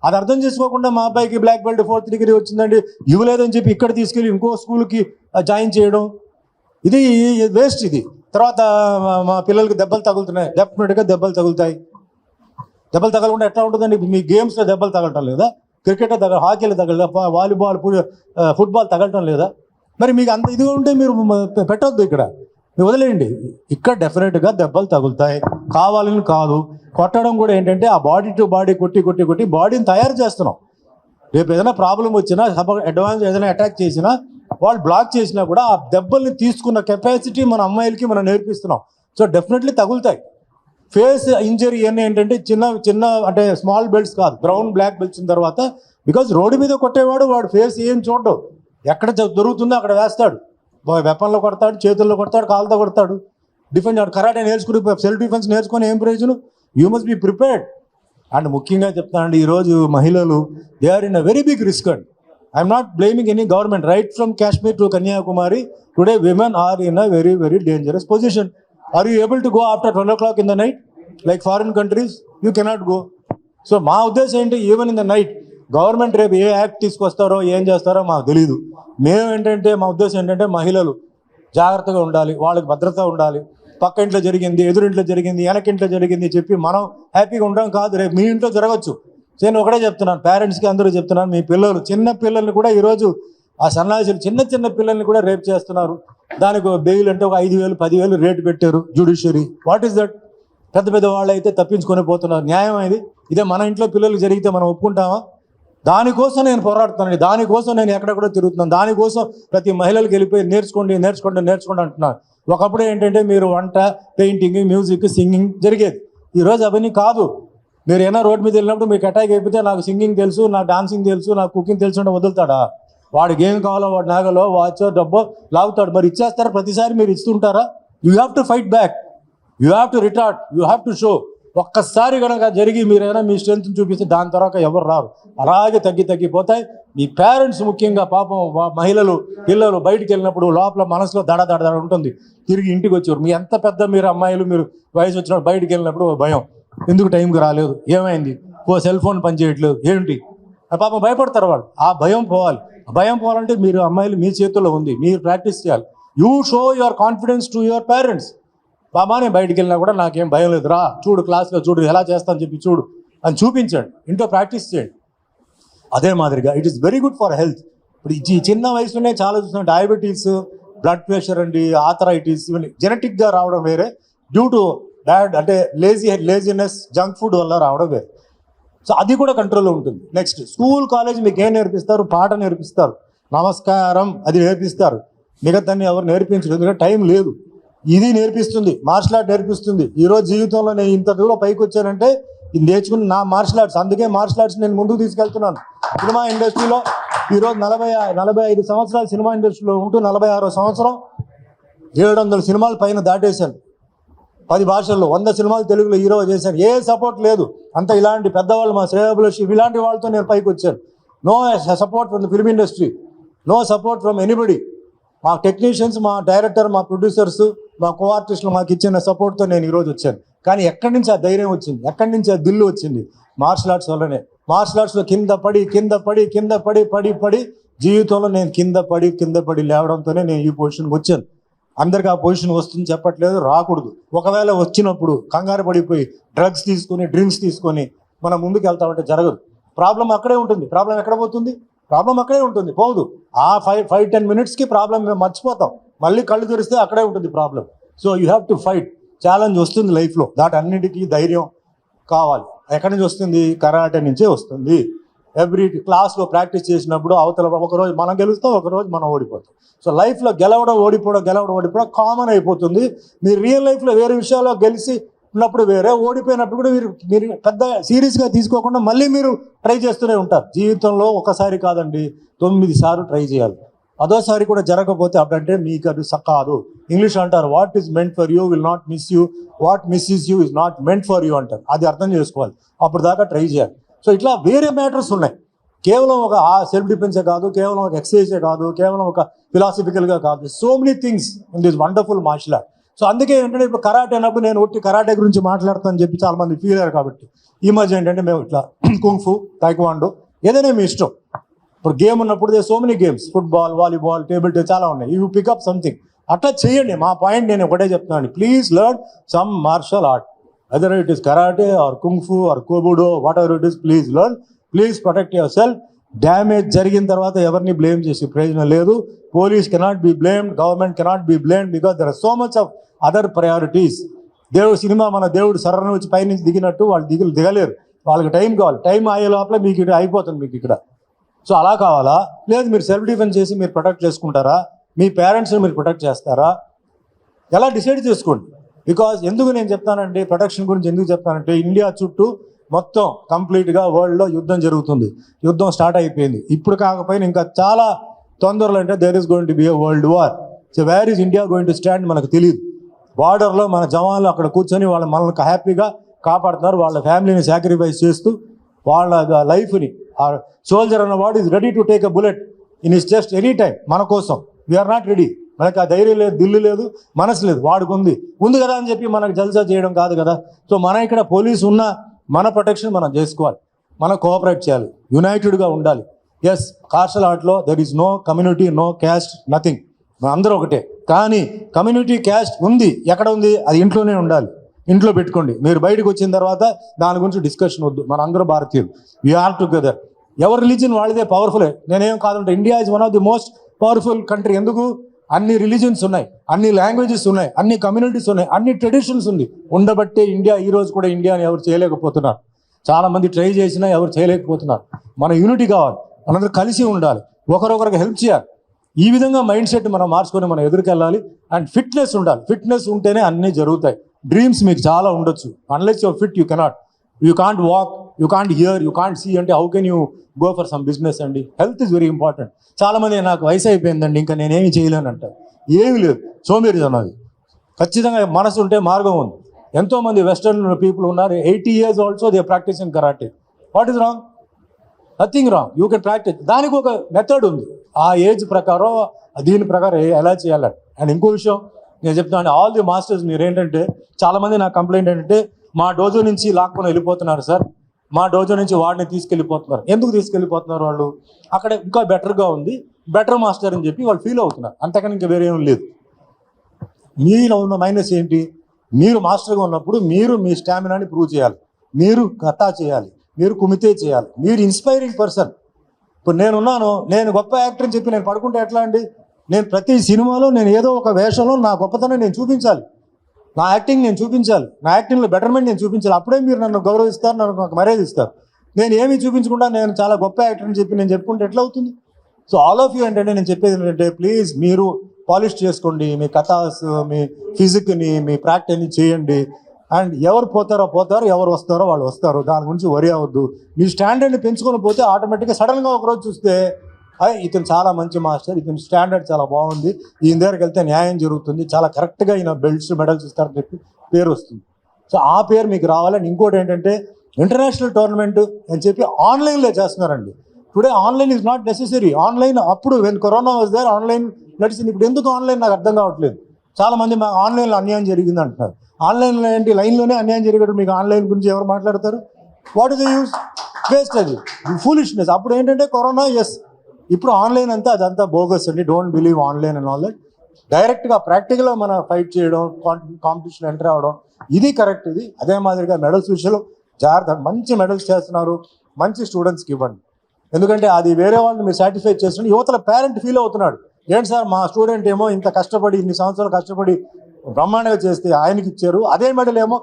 అది అర్థం చేసుకోకుండా మా అబ్బాయికి బ్లాక్ బెల్ట్ 4th డిగ్రీ వచ్చిందండి ఇవ్వలేదని చెప్పి ఇక్కడ తీసుకెళ్ళి ఇంకో స్కూల్కి జాయిన్ చేయడం, ఇది వేస్ట్. ఇది తర్వాత మా పిల్లలకి దెబ్బలు తగులుతున్నాయి. డెఫినెట్గా దెబ్బలు తగులుతాయి. దెబ్బలు తగలకుండా ఎట్లా ఉంటుందండి? మీ గేమ్స్లో దెబ్బలు తగలటం లేదా? క్రికెట్ హాకీలో తగలదా? వాలీబాల్, ఫుట్బాల్ తగలటం లేదా? మరి మీకు అంత ఇదిగా ఉంటే మీరు పెట్టొద్దు. ఇక్కడ మీరు వదిలేయండి. ఇక్కడ డెఫినెట్గా దెబ్బలు తగులుతాయి, కావాలని కాదు. కొట్టడం కూడా ఏంటంటే ఆ బాడీ టు బాడీ కొట్టి బాడీని తయారు చేస్తున్నాం. రేపు ఏదైనా ప్రాబ్లం వచ్చినా, అడ్వాన్స్ ఏదైనా అటాక్ చేసినా, వాళ్ళు బ్లాక్ చేసినా కూడా ఆ దెబ్బల్ని తీసుకున్న కెపాసిటీ మన అమ్మాయిలకి మనం నేర్పిస్తున్నాం. సో డెఫినెట్లీ తగులుతాయి. ఫేస్ ఇంజరీ ఇవన్నీ ఏంటంటే చిన్న అంటే స్మాల్ బెల్ట్స్ కాదు, బ్రౌన్ బ్లాక్ బెల్ట్స్ తర్వాత. బికాజ్ రోడ్డు మీద కొట్టేవాడు వాడు ఫేస్ ఏం చూడడు, ఎక్కడ దొరుకుతుందో అక్కడ వేస్తాడు. వెపన్లో కొడతాడు, చేతుల్లో కొడతాడు, కాళ్ళతో కొడతాడు. డిఫెన్స్ కరాటే నేర్చుకుని సెల్ఫ్ డిఫెన్స్ నేర్చుకుని ఏం ప్రయోజనం? You must be prepared. And ముఖ్యంగా చెప్తానండి, ఈరోజు మహిళలు they are in a very big risk అండి. I'm not blaming any government. Right from Kashmir to Kanyakumari today women are in a very very dangerous position. Are you able to go after 12 o'clock in the night like foreign countries? You cannot go. So మా ఉద్దేశం ఏంటి, even in the night government రేపు ఏ act తీసుకొస్తారో ఏం చేస్తారో మాకు తెలియదు. మేము ఏంటంటే మా ఉద్దేశం ఏంటంటే మహిళలు జాగ్రత్తగా ఉండాలి, వాళ్ళకి భద్రత ఉండాలి. పక్క ఇంట్లో జరిగింది, ఎదురింట్లో జరిగింది, వెనకింట్లో జరిగింది చెప్పి మనం హ్యాపీగా ఉండడం కాదు. రేపు మీ ఇంట్లో జరగచ్చు. నేను ఒకటే చెప్తున్నాను, పేరెంట్స్కి అందరూ చెప్తున్నాను, మీ పిల్లలు చిన్న పిల్లల్ని కూడా ఈరోజు ఆ సన్నాసులు చిన్న పిల్లల్ని కూడా రేప్ చేస్తున్నారు. దానికి బెయిల్ అంటే ఒక 5,000 10,000 రేటు పెట్టారు జ్యుడిషియరీ. What is that? పెద్ద వాళ్ళు అయితే తప్పించుకొని పోతున్నారు. న్యాయం ఇది? ఇదే మన ఇంట్లో పిల్లలు జరిగితే మనం ఒప్పుకుంటామా? దానికోసం నేను పోరాడుతున్నాను, దానికోసం నేను ఎక్కడెక్కడో తిరుగుతున్నాను, దానికోసం ప్రతి మహిళలకు వెళ్ళిపోయి నేర్చుకోండి అంటున్నాను. ఒకప్పుడు ఏంటంటే మీరు వంట, పెయింటింగ్, మ్యూజిక్, సింగింగ్ జరిగేది. ఈరోజు అవన్నీ కాదు. మీరు ఏమైనా రోడ్ మీద వెళ్ళినప్పుడు మీకు అటాక్ అయిపోతే నాకు సింగింగ్ తెలుసు, నాకు డాన్సింగ్ తెలుసు, నాకు కుకింగ్ తెలుసు అంటే వదులుతాడా? వాడికి ఏం కావాలో వాడు నాగలో వాచో డబ్బో లాగుతాడు. మరి ఇచ్చేస్తారా? ప్రతిసారి మీరు ఇస్తుంటారా? You have to fight back, you have to retort, you have to show. ఒక్కసారి కనుక జరిగి మీరైనా మీ స్ట్రెంత్ చూపిస్తే దాని తర్వాత ఎవరు రారు. అలాగే తగ్గిపోతాయి. మీ పేరెంట్స్ ముఖ్యంగా పాపం మహిళలు పిల్లలు బయటికి వెళ్ళినప్పుడు లోపల మనసులో దడ ఉంటుంది. తిరిగి ఇంటికి వచ్చేవారు. మీ ఎంత పెద్ద మీరు అమ్మాయిలు మీరు వయసు వచ్చినప్పుడు బయటికి వెళ్ళినప్పుడు భయం, ఎందుకు టైంకి రాలేదు, ఏమైంది, సెల్ ఫోన్ పనిచేయట్లేదు, ఏంటి పాపం భయపడతారు వాళ్ళు. ఆ భయం పోవాలి. భయం పోవాలంటే మీరు అమ్మాయిలు మీ చేతుల్లో ఉంది, మీరు ప్రాక్టీస్ చేయాలి. You show your confidence to your parents. బాబా నేను బయటికి వెళ్ళినా కూడా నాకేం భయం లేదు, రా చూడు క్లాస్లో చూడు ఎలా చేస్తాను చెప్పి చూడు అని చూపించండి, ఇంట్లో ప్రాక్టీస్ చేయండి. అదే మాదిరిగా it is very good for health. ఇప్పుడు ఈ చిన్న వయసులోనే చాలా చూస్తున్నాం, డయాబెటీస్, బ్లడ్ ప్రెషర్ అండి, ఆథరైటిస్, ఇవన్నీ జెనెటిక్గా రావడం వేరే, డ్యూ టు అంటే లేజినెస్, జంక్ ఫుడ్ వల్ల రావడం వేరే. సో అది కూడా కంట్రోల్లో ఉంటుంది. నెక్స్ట్ స్కూల్ కాలేజ్ మీకు ఏం నేర్పిస్తారు? పాట నేర్పిస్తారు, నమస్కారం అది నేర్పిస్తారు. మిగతాన్ని ఎవరు నేర్పించరు, ఎందుకంటే టైం లేదు. ఇది నేర్పిస్తుంది, మార్షల్ ఆర్ట్ నేర్పిస్తుంది. ఈరోజు జీవితంలో నేను ఇంత దూరం పైకి వచ్చానంటే ఇది నేర్చుకుని నా మార్షల్ ఆర్ట్స్. అందుకే మార్షల్ ఆర్ట్స్ నేను ముందుకు తీసుకెళ్తున్నాను. సినిమా ఇండస్ట్రీలో ఈరోజు 45 సంవత్సరాలు సినిమా ఇండస్ట్రీలో ఉంటూ 46వ సంవత్సరం 700 సినిమాలు పైన దాటేశాను. 10 భాషల్లో 100 సినిమాలు తెలుగులో హీరో చేశాను. ఏ సపోర్ట్ లేదు. అంతా ఇలాంటి పెద్దవాళ్ళు, మా శ్రేయాభిలాషి ఇలాంటి వాళ్ళతో నేను పైకి వచ్చాను. No support from the film industry, no support from anybody. మా టెక్నీషియన్స్, మా డైరెక్టర్, మా ప్రొడ్యూసర్స్, మా కో ఆర్టిస్టులు మాకు ఇచ్చిన సపోర్ట్తో నేను ఈరోజు వచ్చాను. కానీ ఎక్కడి నుంచి ఆ ధైర్యం వచ్చింది, ఎక్కడి నుంచి ఆ దిల్లు వచ్చింది? మార్షల్ ఆర్ట్స్ వల్లనే. మార్షల్ ఆర్ట్స్లో కింద పడి జీవితంలో నేను కింద పడి లేవడంతోనే నేను ఈ పొజిషన్కి వచ్చాను. అందరికీ ఆ పొజిషన్ వస్తుంది చెప్పట్లేదు, రాకూడదు. ఒకవేళ వచ్చినప్పుడు కంగారు పడిపోయి డ్రింక్స్ తీసుకొని మనం ముందుకు వెళ్తామంటే జరగదు. ప్రాబ్లం అక్కడే ఉంటుంది. ప్రాబ్లం ఎక్కడ పోతుంది? ప్రాబ్లం అక్కడే ఉంటుంది, పోదు. ఆ 5-10 మినిట్స్కి ప్రాబ్లం మేము మర్చిపోతాం, మళ్ళీ కళ్ళు తెరిస్తే అక్కడే ఉంటుంది problem. So you have to fight. Challenge వస్తుంది లైఫ్లో, దాటి అన్నిటికీ ధైర్యం కావాలి. ఎక్కడి నుంచి వస్తుంది? కరాటే నుంచే వస్తుంది. ఎవ్రీ క్లాస్లో ప్రాక్టీస్ చేసినప్పుడు అవతల ఒకరోజు మనం గెలుస్తాం, ఒకరోజు మనం ఓడిపోతాం. సో లైఫ్లో గెలవడం ఓడిపోవడం కామన్ అయిపోతుంది. మీరు రియల్ లైఫ్లో వేరే విషయాల్లో గెలిచి ఉన్నప్పుడు వేరే, ఓడిపోయినప్పుడు కూడా మీరు పెద్ద సీరియస్గా తీసుకోకుండా మళ్ళీ మీరు ట్రై చేస్తూనే ఉంటారు. జీవితంలో ఒకసారి కాదండి, 9 సార్లు ట్రై చేయాలి. అదోసారి కూడా జరగకపోతే అప్పుడంటే మీకు అది కాదు. ఇంగ్లీష్ అంటారు, what is meant for you will not miss you, what misses you is not meant for you అంటారు. అది అర్థం చేసుకోవాలి, అప్పుడు దాకా ట్రై చేయాలి. సో ఇట్లా వేరే మ్యాటర్స్ ఉన్నాయి. కేవలం ఒక సెల్ఫ్ డిఫెన్సే కాదు, కేవలం ఒక ఎక్సర్సైజే కాదు, కేవలం ఒక ఫిలాసఫికల్గా కాదు. So many things in this wonderful martial art. So అందుకే ఏంటంటే ఇప్పుడు కరాటే అన్నప్పుడు నేను ఒట్టి కరాటే గురించి మాట్లాడతానని చెప్పి చాలా మంది ఫీల్ అయ్యారు. కాబట్టి ఈ మధ్య ఏంటంటే మేము ఇట్లా కుంగ్ఫు, టైక్వాండో, ఏదైనా మీ ఇష్టం. ఇప్పుడు గేమ్ ఉన్నప్పుడు so many games, football, volleyball, table tennis చాలా ఉన్నాయి. యూ పికప్ సంథింగ్, అట్లా చేయండి. మా పాయింట్ నేను ఒకటే చెప్తున్నాను, please learn some martial art, whether it is karate or kung fu or kobudo, whatever it is, please learn, please protect yourself. Damage జరిగిన తర్వాత ఎవరిని బ్లేమ్ చేసే ప్రయోజనం లేదు. Police cannot be blamed, government cannot be blamed, because there are so much of other priorities. దేవుడు cinema, మన దేవుడు సరణ వచ్చి పైనుంచి దిగినట్టు వాళ్ళు దిగలేరు. వాళ్ళకి టైం కావాలి. టైం అయ్యే లోపల మీకు ఇక్కడ అయిపోతుంది మీకు ఇక్కడ. సో అలా కావాలా? లేదు మీరు సెల్ఫ్ డిఫెన్స్ చేసి మీరు ప్రొటెక్ట్ చేసుకుంటారా? మీ పేరెంట్స్ని మీరు ప్రొటెక్ట్ చేస్తారా? ఎలా డిసైడ్ చేసుకోండి. బికాజ్ ఎందుకు నేను చెప్తానంటే, ప్రొటెక్షన్ గురించి ఎందుకు చెప్తానంటే, ఇండియా చుట్టూ మొత్తం కంప్లీట్గా వరల్డ్లో యుద్ధం జరుగుతుంది. యుద్ధం స్టార్ట్ అయిపోయింది. ఇప్పుడు కాకపోయినా ఇంకా చాలా తొందరలో అంటే there is going to be a world war. So where is India going to stand మనకు తెలియదు. బార్డర్లో మన జవాన్లు అక్కడ కూర్చొని మనల్ని హ్యాపీగా కాపాడుతున్నారు. వాళ్ళ ఫ్యామిలీని సాక్రిఫైస్ చేస్తూ వాళ్ళ లైఫ్ని, ఆ సోల్జర్ అన్నవాడు is ready to take a bullet in is just any time మన కోసం. We are not ready. మనకు ఆ ధైర్యం లేదు, దిల్లు లేదు, మనసు లేదు. వాడికి ఉంది కదా అని చెప్పి మనకు జల్సా చేయడం కాదు కదా. సో మన ఇక్కడ పోలీసు ఉన్న మన ప్రొటెక్షన్ మనం చేసుకోవాలి, మనం కోఆపరేట్ చేయాలి, యునైటెడ్గా ఉండాలి. ఎస్, మార్షల్ ఆర్ట్లో there is no community, no caste, nothing. అందరూ ఒకటే. కానీ కమ్యూనిటీ, క్యాస్ట్ ఉంది. ఎక్కడ ఉంది? అది ఇంట్లోనే ఉండాలి. ఇంట్లో పెట్టుకోండి. మీరు బయటకు వచ్చిన తర్వాత దాని గురించి డిస్కషన్ వద్దు. మన అందరూ భారతీయులు, వీఆర్ టుగెదర్. ఎవరి రిలీజన్ వాళ్ళదే పవర్ఫులే. నేనేం కాదంటే, India is one of the most powerful country. ఎందుకు? అన్ని రిలీజన్స్ ఉన్నాయి, అన్ని లాంగ్వేజెస్ ఉన్నాయి, అన్ని కమ్యూనిటీస్ ఉన్నాయి, అన్ని ట్రెడిషన్స్ ఉంది. ఉండబట్టే ఇండియా ఈ రోజు కూడా ఇండియాని ఎవరు చేయలేకపోతున్నారు. చాలామంది ట్రై చేసినా ఎవరు చేయలేకపోతున్నారు. మన యూనిటీ కావాలి, మనందరూ కలిసి ఉండాలి, ఒకరొకరికి హెల్ప్ చేయాలి. ఈ విధంగా మైండ్ సెట్ మనం మార్చుకొని మనం ఎదురుకెళ్ళాలి. అండ్ ఫిట్నెస్ ఉండాలి. ఫిట్నెస్ ఉంటేనే అన్నీ జరుగుతాయి. డ్రీమ్స్ మీకు చాలా ఉండొచ్చు. Unless your fit you can't walk, you can't hear, you can't see. అంటే how can you go for some business అండి? Health is very important. చాలామంది నాకు వయసు అయిపోయిందండి, ఇంకా నేనేమి చేయలేను అంటారు. ఏమీ లేదు, సోమేరిజం అది. ఖచ్చితంగా మనసు ఉంటే మార్గం ఉంది. ఎంతోమంది వెస్టర్న్ పీపుల్ ఉన్నారు, 80 years also they practice in karate. What is wrong? Nothing wrong. You can practice. దానికి ఒక మెథడ్ ఉంది. ఆ ఏజ్ ప్రకారం, దీని ప్రకారం ఎలా చేయాలని. అండ్ ఇంకో విషయం నేను చెప్తాను, ఆల్ ది మాస్టర్స్ మీరు ఏంటంటే, చాలామంది నాకు కంప్లైంట్ ఏంటంటే, మా డోజో నుంచి లాక్కొని వెళ్ళిపోతున్నారు సార్, మా డోజో నుంచి వాడిని తీసుకెళ్ళిపోతున్నారు. ఎందుకు తీసుకెళ్ళిపోతున్నారు? వాళ్ళు అక్కడ ఇంకా బెటర్గా ఉంది, బెటర్ మాస్టర్ అని చెప్పి వాళ్ళు ఫీల్ అవుతున్నారు. అంతకని ఇంకా వేరే ఏం లేదు. మీలో ఉన్న మైనస్ ఏంటి? మీరు మాస్టర్గా ఉన్నప్పుడు మీరు మీ స్టామినాని ప్రూవ్ చేయాలి, మీరు కథా చేయాలి, మీరు కుమితే చేయాలి, మీరు ఇన్స్పైరింగ్ పర్సన్. ఇప్పుడు నేనున్నాను, నేను గొప్ప యాక్టర్ అని చెప్పి నేను పడుకుంటే ఎట్లా అండి? నేను ప్రతి సినిమాలో నేను ఏదో ఒక వేషంలో నా గొప్పతనం నేను చూపించాలి, నా యాక్టింగ్ నేను చూపించాలి, నా యాక్టింగ్లో బెటర్మెంట్ నేను చూపించాలి. అప్పుడే మీరు నన్ను గౌరవిస్తారు, నాకు మర్యాద ఇస్తారు. నేను ఏమీ చూపించకుండా నేను చాలా గొప్ప యాక్టర్ అని చెప్పి నేను చెప్పుకుంటే ఎట్లా అవుతుంది? సో ఆల్ ఆఫ్ యూ ఏంటంటే నేను చెప్పేది ఏంటంటే, ప్లీజ్ మీరు పాలిష్ చేసుకోండి మీ కథాస్, మీ ఫిజిక్ని, మీ ప్రాక్టీస్ని చేయండి. అండ్ ఎవరు పోతారో, ఎవరు వస్తారో వాళ్ళు వస్తారు. దాని గురించి వరి అవ్వద్దు. మీ స్టాండర్డ్ని పెంచుకొని పోతే ఆటోమేటిక్గా సడన్గా ఒకరోజు చూస్తే, ఇతను చాలా మంచి మాస్టర్, ఇతని స్టాండర్డ్ చాలా బాగుంది, ఈయన దగ్గరికి వెళ్తే న్యాయం జరుగుతుంది, చాలా కరెక్ట్గా ఈయన బెల్ట్స్, మెడల్స్ ఇస్తారని చెప్పి పేరు వస్తుంది. సో ఆ పేరు మీకు రావాలని. ఇంకోటి ఏంటంటే, ఇంటర్నేషనల్ టోర్నమెంట్ అని చెప్పి ఆన్లైన్లో చేస్తున్నారండి. Today online is not necessary. Online అప్పుడు when corona was there online నడిచింది. ఇప్పుడు ఎందుకు ఆన్లైన్ నాకు అర్థం కావట్లేదు. చాలామంది మాకు ఆన్లైన్లో అన్యాయం జరిగింది అంటున్నారు. ఆన్లైన్లో ఏంటి? లైన్లోనే అన్యాయం జరిగేటప్పుడు మీకు ఆన్లైన్ గురించి ఎవరు మాట్లాడతారు? What is the use? Waste, అది ఫూలిష్నెస్. అప్పుడు ఏంటంటే కరోనా, ఎస్. ఇప్పుడు ఆన్లైన్ అంతా అదంతా బోగస్ అండి. Don't believe online and all that. డైరెక్ట్గా ప్రాక్టికల్గా మన ఫైట్ చేయడం, కాంపిటీషన్ ఎంటర్ అవ్వడం, ఇది కరెక్ట్. ఇది అదే మాదిరిగా మెడల్స్ విషయంలో జాగ్రత్త. మంచి మెడల్స్ చేస్తున్నారు, మంచి స్టూడెంట్స్కి ఇవ్వండి. ఎందుకంటే అది వేరే వాళ్ళని మీరు సాటిస్ఫై చేస్తుంటే యువతల పేరెంట్ ఫీల్ అవుతున్నాడు. ఏంటి సార్ మా స్టూడెంట్ ఏమో ఇంత కష్టపడి ఇన్ని సంవత్సరాలు కష్టపడి బ్రహ్మాండంగా చేస్తే ఆయనకి ఇచ్చారు, అదే మెడల్ ఏమో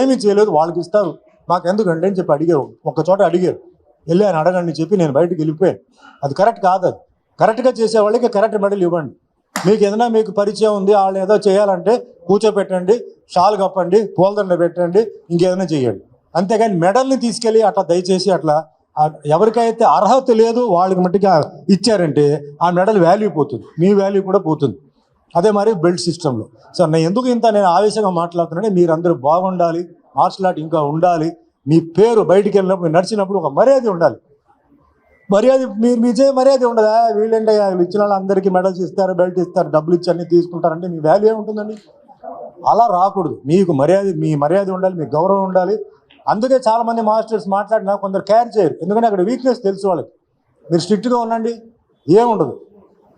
ఏమీ చేయలేదు వాళ్ళకి ఇస్తారు, మాకు ఎందుకంటే అని చెప్పి అడిగారు. ఒక చోట అడిగారు, వెళ్ళి ఆయన అడగండి చెప్పి నేను బయటకు వెళ్ళిపోయాను. అది కరెక్ట్ కాదు. అది కరెక్ట్గా చేసే వాళ్ళకి కరెక్ట్ మెడల్ ఇవ్వండి. మీకు ఏదైనా మీకు పరిచయం ఉంది, వాళ్ళు ఏదో చేయాలంటే కూర్చోపెట్టండి, షాల్ కప్పండి, పూలదండ పెట్టండి, ఇంకేదైనా చేయండి. అంతేగాని మెడల్ని తీసుకెళ్ళి అట్లా దయచేసి అట్లా ఎవరికైతే అర్హత లేదు వాళ్ళకి మట్టిగా ఇచ్చారంటే ఆ మెడల్ వాల్యూ పోతుంది, మీ వాల్యూ కూడా పోతుంది. అదే మరి బెల్ట్ సిస్టంలో. సో నేను ఎందుకు నేను ఆవేశంగా మాట్లాడుతున్నానే, మీరందరూ బాగుండాలి, మార్షల్ ఆర్ట్ ఇంకా ఉండాలి, మీ పేరు బయటికి వెళ్ళినప్పుడు నడిచినప్పుడు ఒక మర్యాద ఉండాలి. మర్యాద మీచే మర్యాద ఉండదా? వీళ్ళంటే ఇచ్చిన వాళ్ళందరికీ మెడల్స్ ఇస్తారు, బెల్ట్ ఇస్తారు, డబ్బులు ఇచ్చి అన్నీ తీసుకుంటారంటే మీ వాల్యూ ఏముంటుందండి? అలా రాకూడదు. మీకు మర్యాద, మీ మర్యాద ఉండాలి, మీకు గౌరవం ఉండాలి. అందుకే చాలామంది మాస్టర్స్ మాట్లాడినా కొందరు కేర్ చేయరు, ఎందుకంటే అక్కడ వీక్నెస్ తెలుసు వాళ్ళకి. మీరు స్ట్రిక్ట్గా ఉండండి, ఏముండదు.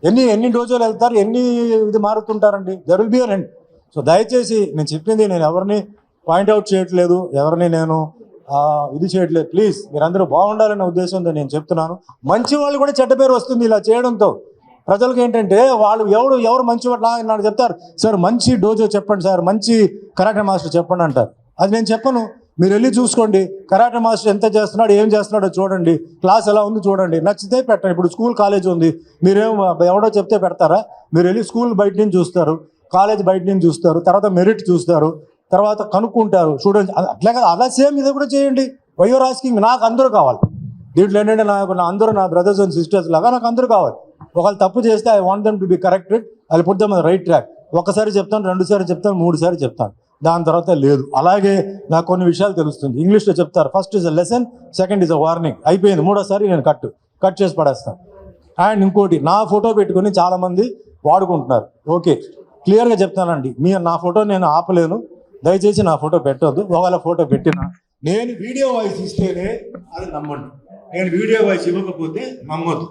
ఎన్ని రోజులు వెళ్తారు, ఇది మారుతుంటారండి, there will be an end. So దయచేసి నేను చెప్పింది, నేను ఎవరిని పాయింట్అవుట్ చేయట్లేదు, ఎవరిని నేను ఇది చేయట్లేదు. ప్లీజ్ మీరందరూ బాగుండాలనే ఉద్దేశంతో నేను చెప్తున్నాను. మంచి వాళ్ళు కూడా చెడ్డ పేరు వస్తుంది ఇలా చేయడంతో. ప్రజలకు ఏంటంటే వాళ్ళు ఎవరు మంచి వాళ్ళు నాకు చెప్తారు, సార్ మంచి డోజో చెప్పండి సార్, మంచి కరాటే మాస్టర్ చెప్పండి అంటారు. అది నేను చెప్పను, మీరు వెళ్ళి చూసుకోండి. కరాటే మాస్టర్ ఎంత చేస్తున్నాడు, ఏం చేస్తున్నాడో చూడండి, క్లాస్ ఎలా ఉంది చూడండి, నచ్చితే పెట్టండి. ఇప్పుడు స్కూల్ కాలేజ్ ఉంది, మీరేం ఎవడో చెప్తే పెడతారా? మీరు వెళ్ళి స్కూల్ బయట నుంచి చూస్తారు, కాలేజ్ బయట నుంచి చూస్తారు, తర్వాత మెరిట్ చూస్తారు, తర్వాత కనుక్కుంటారు స్టూడెంట్స్. అట్లా అలా సేమ్ ఇది కూడా చేయండి. వైఆర్ ఆస్కింగ్, నాకు అందరూ కావాలి దీంట్లో. ఏంటంటే అందరూ నా బ్రదర్స్ అండ్ సిస్టర్స్ లాగా నాకు అందరూ కావాలి. ఒకళ్ళు తప్పు చేస్తే I want them to be corrected, అది put them on the right track. ఒకసారి చెప్తాను, 2 సార్లు చెప్తాను, 3 సార్లు చెప్తాను, దాని తర్వాత లేదు. అలాగే నాకు కొన్ని విషయాలు తెలుస్తుంది. ఇంగ్లీష్లో చెప్తారు, first is a lesson, second is a warning. అయిపోయింది, 3వ సారి నేను కట్ చేసి పడేస్తాను. అండ్ ఇంకోటి, నా ఫోటో పెట్టుకొని చాలామంది వాడుకుంటున్నారు. ఓకే, క్లియర్గా చెప్తానండి, నా ఫోటో నేను ఆపలేను, దయచేసి నా ఫోటో పెట్టొద్దు. ఒకవేళ ఫోటో పెట్టినా నేను వీడియో వాయిస్ ఇస్తేనే అది నమ్మండి, నేను వీడియో వాయిస్ ఇవ్వకపోతే నమ్మొద్దు.